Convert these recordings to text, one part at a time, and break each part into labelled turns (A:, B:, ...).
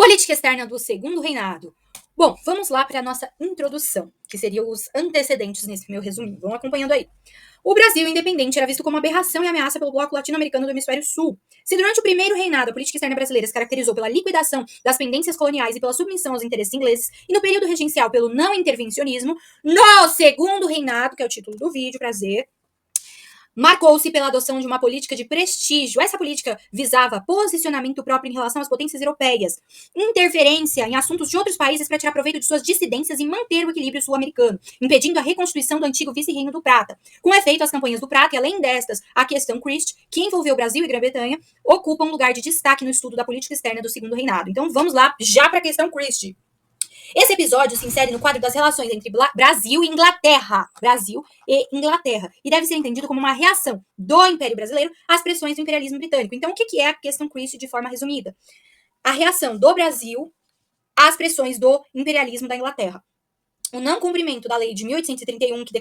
A: Política externa do Segundo Reinado. Bom, vamos lá para a nossa introdução, que seriam os antecedentes nesse meu resuminho. Vão acompanhando aí. O Brasil independente era visto como aberração e ameaça pelo bloco latino-americano do hemisfério sul. Se durante o primeiro reinado a política externa brasileira se caracterizou pela liquidação das pendências coloniais e pela submissão aos interesses ingleses, e no período regencial pelo não intervencionismo, no segundo reinado, que é o título do vídeo, prazer, marcou-se pela adoção de uma política de prestígio. Essa política visava posicionamento próprio em relação às potências europeias, interferência em assuntos de outros países para tirar proveito de suas dissidências e manter o equilíbrio sul-americano, impedindo a reconstituição do antigo vice-reino do Prata. Com efeito, as campanhas do Prata, e além destas, a questão Christie, que envolveu Brasil e Grã-Bretanha, ocupam um lugar de destaque no estudo da política externa do Segundo Reinado. Então vamos lá, já para a questão Christie. Esse episódio se insere no quadro das relações entre Brasil e Inglaterra. Brasil e Inglaterra. E deve ser entendido como uma reação do Império Brasileiro às pressões do imperialismo britânico. Então, o que é a questão Christie de forma resumida? A reação do Brasil às pressões do imperialismo da Inglaterra. O não cumprimento da lei de 1831, que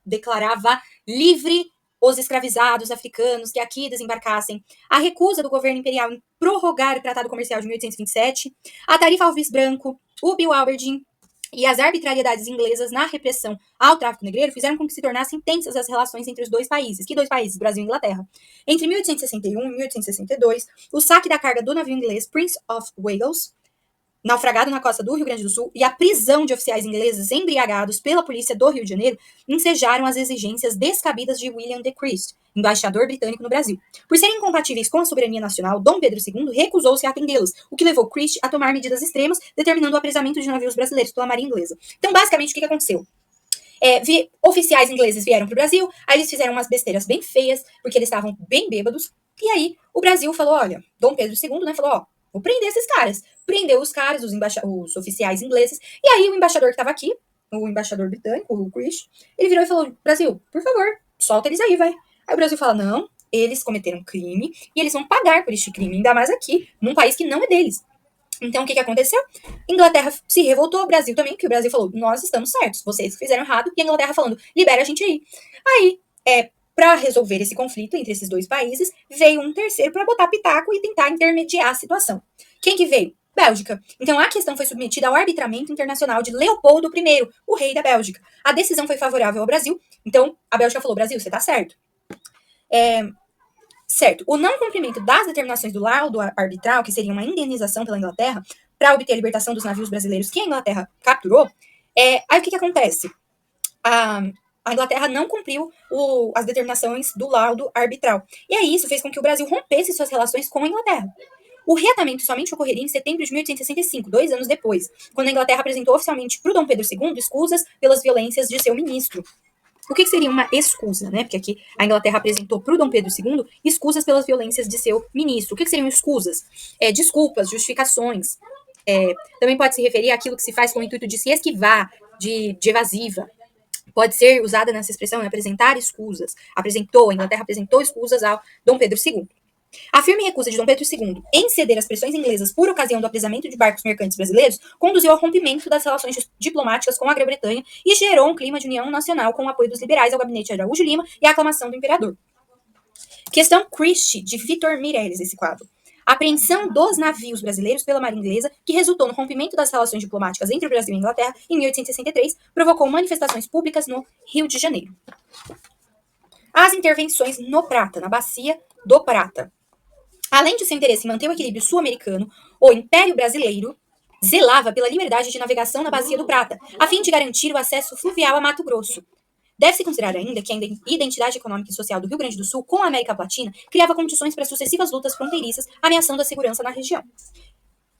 A: declarava livre os escravizados africanos que aqui desembarcassem, a recusa do governo imperial em prorrogar o Tratado Comercial de 1827, a tarifa Alves Branco, o Bill Aberdeen e as arbitrariedades inglesas na repressão ao tráfico negreiro fizeram com que se tornassem tensas as relações entre os dois países. Que dois países? Brasil e Inglaterra. Entre 1861 e 1862, o saque da carga do navio inglês Prince of Wales, naufragado na costa do Rio Grande do Sul, e a prisão de oficiais ingleses embriagados pela polícia do Rio de Janeiro ensejaram as exigências descabidas de William de Christie, embaixador britânico no Brasil. Por serem incompatíveis com a soberania nacional, Dom Pedro II recusou-se a atendê-los, o que levou Christie a tomar medidas extremas, determinando o apresamento de navios brasileiros pela marinha inglesa. Então, basicamente, o que aconteceu? Oficiais ingleses vieram para o Brasil, aí eles fizeram umas besteiras bem feias, porque eles estavam bem bêbados, e aí o Brasil falou, olha, Dom Pedro II, né, falou, ó, vou prender esses caras. Prendeu os caras, os oficiais ingleses. E aí o embaixador que estava aqui, o embaixador britânico, o Christie, ele virou e falou, Brasil, por favor, solta eles aí, vai. Aí o Brasil fala, não, eles cometeram crime e eles vão pagar por este crime, ainda mais aqui, num país que não é deles. Então, o que aconteceu? Inglaterra se revoltou, o Brasil também, porque o Brasil falou, nós estamos certos, vocês fizeram errado, e a Inglaterra falando, libera a gente aí. Aí, para resolver esse conflito entre esses dois países, veio um terceiro para botar pitaco e tentar intermediar a situação. Quem que veio? Bélgica. Então, a questão foi submetida ao arbitramento internacional de Leopoldo I, o rei da Bélgica. A decisão foi favorável ao Brasil, então a Bélgica falou, Brasil, você tá certo. Certo. O não cumprimento das determinações do laudo arbitral, que seria uma indenização pela Inglaterra, para obter a libertação dos navios brasileiros que a Inglaterra capturou, aí o que acontece? A Inglaterra não cumpriu as determinações do laudo arbitral. E aí isso fez com que o Brasil rompesse suas relações com a Inglaterra. O reatamento somente ocorreria em setembro de 1865, 2 anos depois, quando a Inglaterra apresentou oficialmente para o Dom Pedro II escusas pelas violências de seu ministro. O que seria uma escusa, né? Porque aqui a Inglaterra apresentou para o Dom Pedro II escusas pelas violências de seu ministro. O que seriam escusas? Desculpas, justificações. Também pode se referir àquilo que se faz com o intuito de se esquivar, de evasiva. Pode ser usada nessa expressão, apresentar escusas. A Inglaterra apresentou escusas ao Dom Pedro II. A firme recusa de Dom Pedro II em ceder às pressões inglesas por ocasião do apresamento de barcos mercantes brasileiros conduziu ao rompimento das relações diplomáticas com a Grã-Bretanha e gerou um clima de união nacional com o apoio dos liberais ao gabinete de Araújo Lima e a aclamação do imperador. Questão Christie, de Vitor Meirelles, esse quadro. A apreensão dos navios brasileiros pela marinha inglesa, que resultou no rompimento das relações diplomáticas entre o Brasil e a Inglaterra em 1863, provocou manifestações públicas no Rio de Janeiro. As intervenções no Prata, na bacia do Prata. Além de seu interesse em manter o equilíbrio sul-americano, o Império Brasileiro zelava pela liberdade de navegação na bacia do Prata, a fim de garantir o acesso fluvial a Mato Grosso. Deve-se considerar ainda que a identidade econômica e social do Rio Grande do Sul com a América Latina criava condições para sucessivas lutas fronteiriças, ameaçando a segurança na região.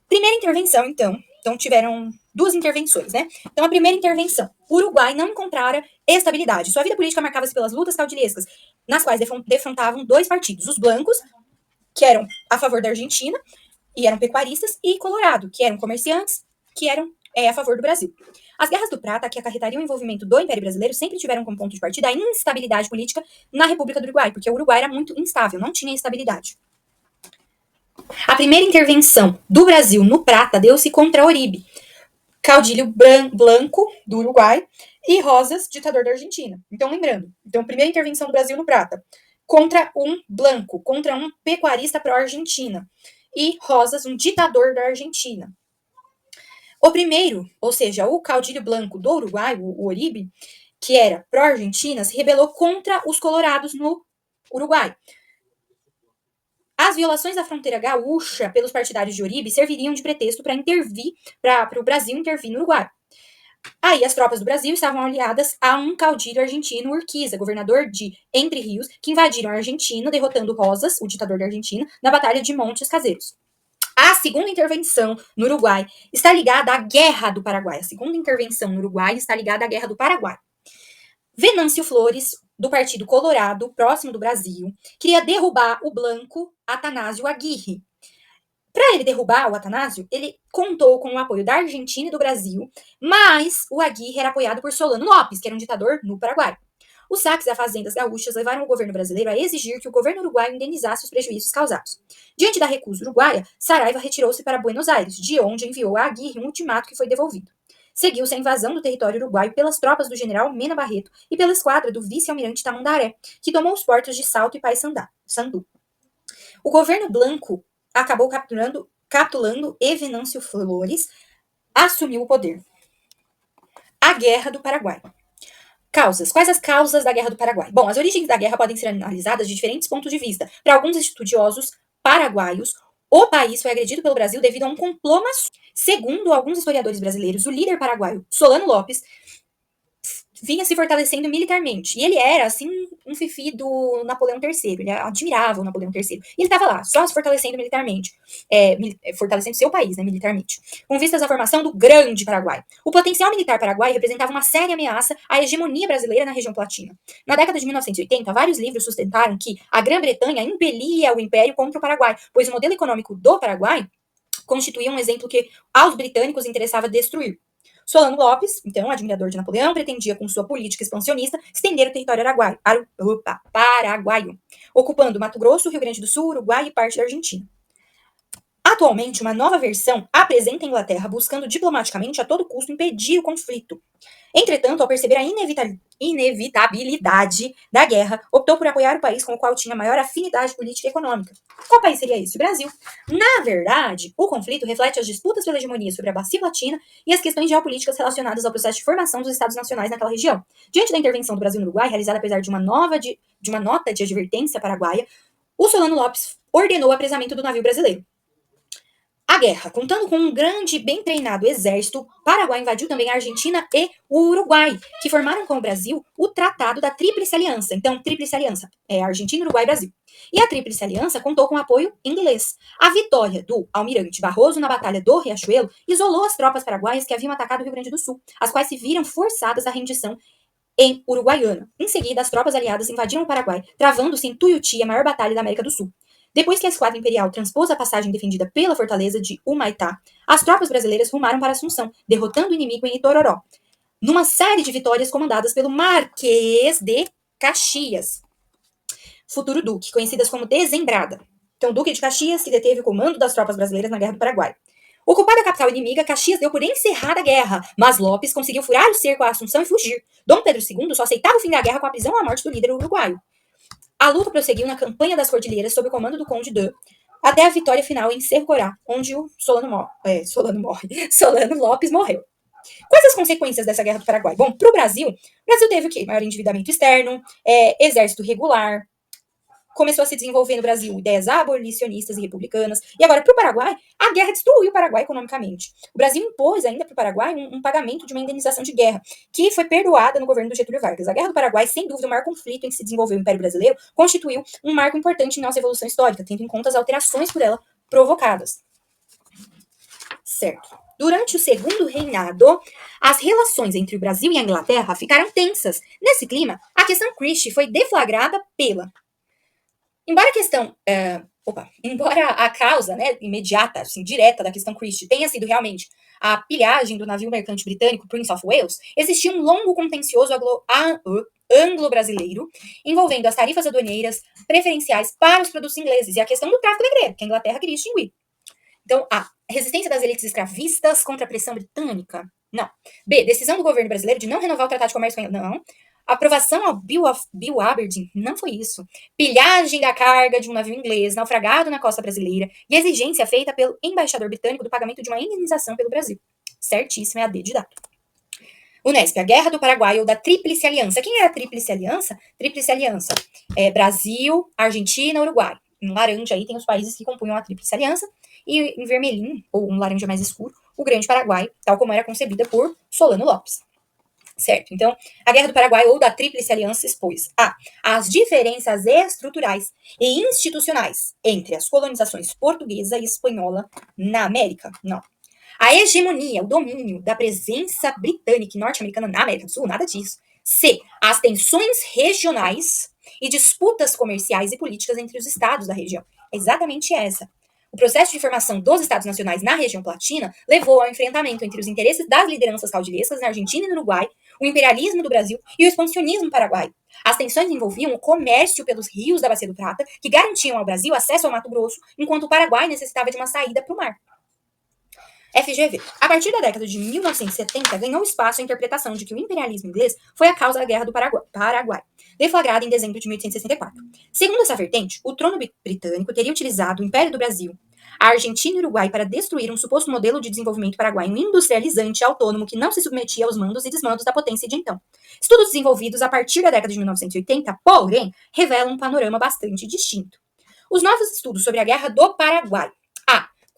A: Primeira intervenção, então tiveram duas intervenções, né? Então, a primeira intervenção, o Uruguai não encontrara estabilidade. Sua vida política marcava-se pelas lutas caudilhescas, nas quais defrontavam dois partidos, os blancos, que eram a favor da Argentina, e eram pecuaristas, e Colorado, que eram comerciantes, que eram a favor do Brasil. As guerras do Prata, que acarretariam o envolvimento do Império Brasileiro, sempre tiveram como ponto de partida a instabilidade política na República do Uruguai, porque o Uruguai era muito instável, não tinha estabilidade. A primeira intervenção do Brasil no Prata deu-se contra Oribe, caudilho Blanco, do Uruguai, e Rosas, ditador da Argentina. Então, lembrando, a primeira intervenção do Brasil no Prata, contra um Blanco, contra um pecuarista pró-Argentina, e Rosas, um ditador da Argentina. O primeiro, ou seja, o caudilho branco do Uruguai, o Uribe, que era pró-Argentina, se rebelou contra os colorados no Uruguai. As violações da fronteira gaúcha pelos partidários de Uribe serviriam de pretexto para o Brasil intervir no Uruguai. Aí as tropas do Brasil estavam aliadas a um caudilho argentino, Urquiza, governador de Entre Rios, que invadiram a Argentina, derrotando Rosas, o ditador da Argentina, na Batalha de Montes Caseiros. A segunda intervenção no Uruguai está ligada à Guerra do Paraguai. A segunda intervenção no Uruguai está ligada à Guerra do Paraguai. Venâncio Flores, do Partido Colorado, próximo do Brasil, queria derrubar o Blanco Atanásio Aguirre. Para ele derrubar o Atanásio, ele contou com o apoio da Argentina e do Brasil, mas o Aguirre era apoiado por Solano Lopes, que era um ditador no Paraguai. Os saques a fazendas gaúchas levaram o governo brasileiro a exigir que o governo uruguaio indenizasse os prejuízos causados. Diante da recusa uruguaia, Saraiva retirou-se para Buenos Aires, de onde enviou a Aguirre um ultimato que foi devolvido. Seguiu-se a invasão do território uruguaio pelas tropas do general Mena Barreto e pela esquadra do vice-almirante Tamandaré, que tomou os portos de Salto e Paissandu. O governo Blanco acabou capitulando e Venâncio Flores assumiu o poder. A Guerra do Paraguai. Causas. Quais as causas da Guerra do Paraguai? Bom, as origens da guerra podem ser analisadas de diferentes pontos de vista. Para alguns estudiosos paraguaios, o país foi agredido pelo Brasil devido a um complô maçom. Segundo alguns historiadores brasileiros, o líder paraguaio Solano Lopes vinha se fortalecendo militarmente. E ele era, assim, um fifi do Napoleão III. Ele admirava o Napoleão III. E ele estava lá, só se fortalecendo militarmente. Fortalecendo seu país, né, militarmente. Com vistas à formação do Grande Paraguai. O potencial militar paraguaio representava uma séria ameaça à hegemonia brasileira na região platina. Na década de 1980, vários livros sustentaram que a Grã-Bretanha impelia o império contra o Paraguai, pois o modelo econômico do Paraguai constituía um exemplo que aos britânicos interessava destruir. Solano Lopes, então admirador de Napoleão, pretendia, com sua política expansionista, estender o território paraguaio, ocupando Mato Grosso, Rio Grande do Sul, Uruguai e parte da Argentina. Atualmente, uma nova versão apresenta a Inglaterra buscando diplomaticamente a todo custo impedir o conflito. Entretanto, ao perceber a inevitabilidade da guerra, optou por apoiar o país com o qual tinha maior afinidade política e econômica. Qual país seria esse? O Brasil. Na verdade, o conflito reflete as disputas pela hegemonia sobre a Bacia Latina e as questões geopolíticas relacionadas ao processo de formação dos Estados nacionais naquela região. Diante da intervenção do Brasil no Uruguai, realizada apesar de uma nota de advertência paraguaia, o Solano Lopes ordenou o apresamento do navio brasileiro. A guerra, contando com um grande e bem treinado exército, o Paraguai invadiu também a Argentina e o Uruguai, que formaram com o Brasil o Tratado da Tríplice Aliança. Então, Tríplice Aliança é Argentina, Uruguai e Brasil. E a Tríplice Aliança contou com apoio inglês. A vitória do almirante Barroso na Batalha do Riachuelo isolou as tropas paraguaias que haviam atacado o Rio Grande do Sul, as quais se viram forçadas à rendição em Uruguaiana. Em seguida, as tropas aliadas invadiram o Paraguai, travando-se em Tuiuti, a maior batalha da América do Sul. Depois que a esquadra imperial transpôs a passagem defendida pela fortaleza de Humaitá, as tropas brasileiras rumaram para Assunção, derrotando o inimigo em Itororó, numa série de vitórias comandadas pelo Marquês de Caxias, futuro duque, conhecidas como Dezembrada. Então, Duque de Caxias, que deteve o comando das tropas brasileiras na Guerra do Paraguai. Ocupada a capital inimiga, Caxias deu por encerrada a guerra, mas Lopes conseguiu furar o cerco à Assunção e fugir. Dom Pedro II só aceitava o fim da guerra com a prisão ou a morte do líder uruguaio. A luta prosseguiu na campanha das Cordilheiras sob o comando do Conde de, até a vitória final em Cerro Corá, onde o Solano Lopes morreu. Quais as consequências dessa Guerra do Paraguai? Bom, para o Brasil teve o quê? Maior endividamento externo, exército regular, começou a se desenvolver no Brasil ideias abolicionistas e republicanas. E agora, para o Paraguai, a guerra destruiu o Paraguai economicamente. O Brasil impôs ainda para o Paraguai um pagamento de uma indenização de guerra, que foi perdoada no governo do Getúlio Vargas. A Guerra do Paraguai, sem dúvida, o maior conflito em que se desenvolveu o Império Brasileiro, constituiu um marco importante em nossa evolução histórica, tendo em conta as alterações por ela provocadas. Certo. Durante o segundo reinado, as relações entre o Brasil e a Inglaterra ficaram tensas. Nesse clima, a questão Christie foi deflagrada pela... Embora a causa, né, imediata, assim, direta da questão Christie tenha sido realmente a pilhagem do navio mercante britânico Prince of Wales, existia um longo contencioso anglo-brasileiro envolvendo as tarifas aduaneiras preferenciais para os produtos ingleses e a questão do tráfico negreiro, que a Inglaterra queria extinguir. Então, A. Resistência das elites escravistas contra a pressão britânica? Não. B. Decisão do governo brasileiro de não renovar o Tratado de Comércio com... Não. Aprovação ao Bill Aberdeen? Não foi isso. Pilhagem da carga de um navio inglês naufragado na costa brasileira e exigência feita pelo embaixador britânico do pagamento de uma indenização pelo Brasil. Certíssima, é a D de dado. Unesp, a Guerra do Paraguai ou da Tríplice Aliança. Quem é a Tríplice Aliança? Tríplice Aliança é Brasil, Argentina, Uruguai. Em laranja aí tem os países que compunham a Tríplice Aliança. E em vermelhinho, ou um laranja mais escuro, o Grande Paraguai, tal como era concebida por Solano Lopes. Certo? Então, a Guerra do Paraguai ou da Tríplice Aliança expôs as diferenças estruturais e institucionais entre as colonizações portuguesa e espanhola na América. Não. A hegemonia, o domínio da presença britânica e norte-americana na América do Sul, nada disso. C. As tensões regionais e disputas comerciais e políticas entre os estados da região. É exatamente essa. O processo de formação dos estados nacionais na região platina levou ao enfrentamento entre os interesses das lideranças caudilhescas na Argentina e no Uruguai, o imperialismo do Brasil e o expansionismo paraguaio. As tensões envolviam o comércio pelos rios da Bacia do Prata, que garantiam ao Brasil acesso ao Mato Grosso, enquanto o Paraguai necessitava de uma saída para o mar. FGV. A partir da década de 1970, ganhou espaço a interpretação de que o imperialismo inglês foi a causa da Guerra do Paraguai, deflagrada em dezembro de 1864. Segundo essa vertente, o trono britânico teria utilizado o Império do Brasil, a Argentina e o Uruguai para destruir um suposto modelo de desenvolvimento paraguaio industrializante autônomo que não se submetia aos mandos e desmandos da potência de então. Estudos desenvolvidos a partir da década de 1980, porém, revelam um panorama bastante distinto. Os novos estudos sobre a Guerra do Paraguai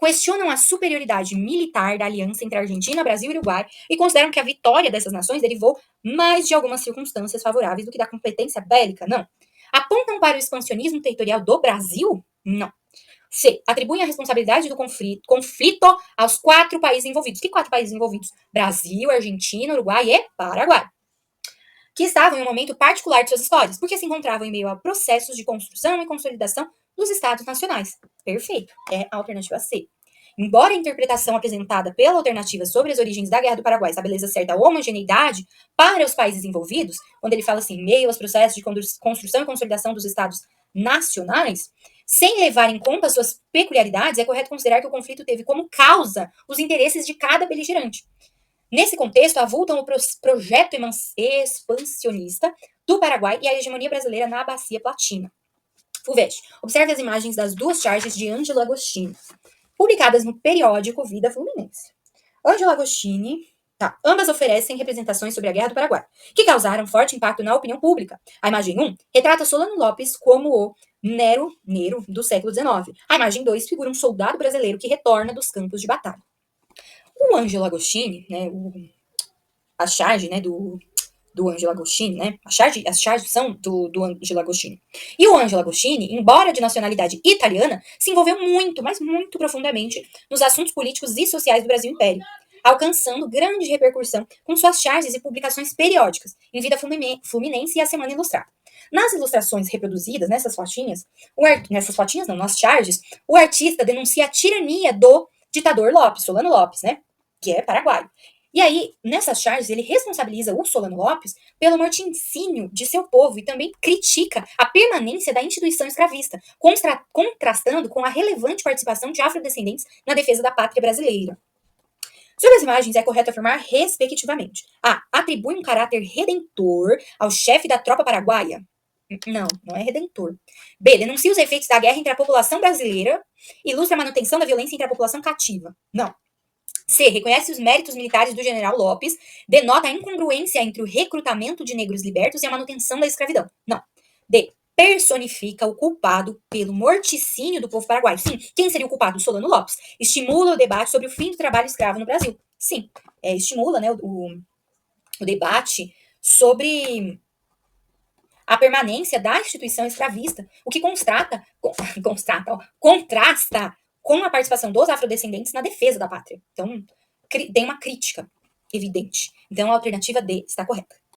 A: questionam a superioridade militar da aliança entre Argentina, Brasil e Uruguai e consideram que a vitória dessas nações derivou mais de algumas circunstâncias favoráveis do que da competência bélica? Não. Apontam para o expansionismo territorial do Brasil? Não. C. Atribuem a responsabilidade do conflito aos 4 países envolvidos. Que 4 países envolvidos? Brasil, Argentina, Uruguai e Paraguai. Que estavam em um momento particular de suas histórias, porque se encontravam em meio a processos de construção e consolidação dos estados nacionais. Perfeito. É a alternativa C. Embora a interpretação apresentada pela alternativa sobre as origens da Guerra do Paraguai estabeleça certa homogeneidade para os países envolvidos, quando ele fala assim, em meio aos processos de construção e consolidação dos estados nacionais, sem levar em conta as suas peculiaridades, é correto considerar que o conflito teve como causa os interesses de cada beligerante. Nesse contexto, avultam o projeto expansionista do Paraguai e a hegemonia brasileira na Bacia Platina. FUVEST. Observe as imagens das 2 charges de Ângelo Agostini, publicadas no periódico Vida Fluminense. Ângelo Agostini, ambas oferecem representações sobre a Guerra do Paraguai, que causaram forte impacto na opinião pública. A imagem 1 retrata Solano Lopes como o Nero do século XIX. A imagem 2 figura um soldado brasileiro que retorna dos campos de batalha. O Ângelo Agostini, a charge, do Ângelo Agostini, as charges são do Ângelo Agostini. E o Ângelo Agostini, embora de nacionalidade italiana, se envolveu muito, mas muito profundamente nos assuntos políticos e sociais do Brasil Império, alcançando grande repercussão com suas charges e publicações periódicas em Vida Fluminense e a Semana Ilustrada. Nas ilustrações reproduzidas nessas fotinhas, nas charges, o artista denuncia a tirania do ditador Lopes, Solano Lopes, que é paraguaio. E aí, nessas charges, ele responsabiliza o Solano Lopes pelo morticínio de seu povo e também critica a permanência da instituição escravista, contrastando com a relevante participação de afrodescendentes na defesa da pátria brasileira. Sobre as imagens, é correto afirmar, respectivamente: A. Atribui um caráter redentor ao chefe da tropa paraguaia. Não é redentor. B. Denuncia os efeitos da guerra entre a população brasileira e ilustra a manutenção da violência entre a população cativa. Não. C. Reconhece os méritos militares do general Lopes, denota a incongruência entre o recrutamento de negros libertos e a manutenção da escravidão. Não. D. Personifica o culpado pelo morticínio do povo paraguaio. Sim. Quem seria o culpado? Solano Lopes. Estimula o debate sobre o fim do trabalho escravo no Brasil. Sim. Estimula o debate sobre a permanência da instituição escravista, o que contrasta com a participação dos afrodescendentes na defesa da pátria. Então, tem uma crítica evidente. Então, a alternativa D está correta.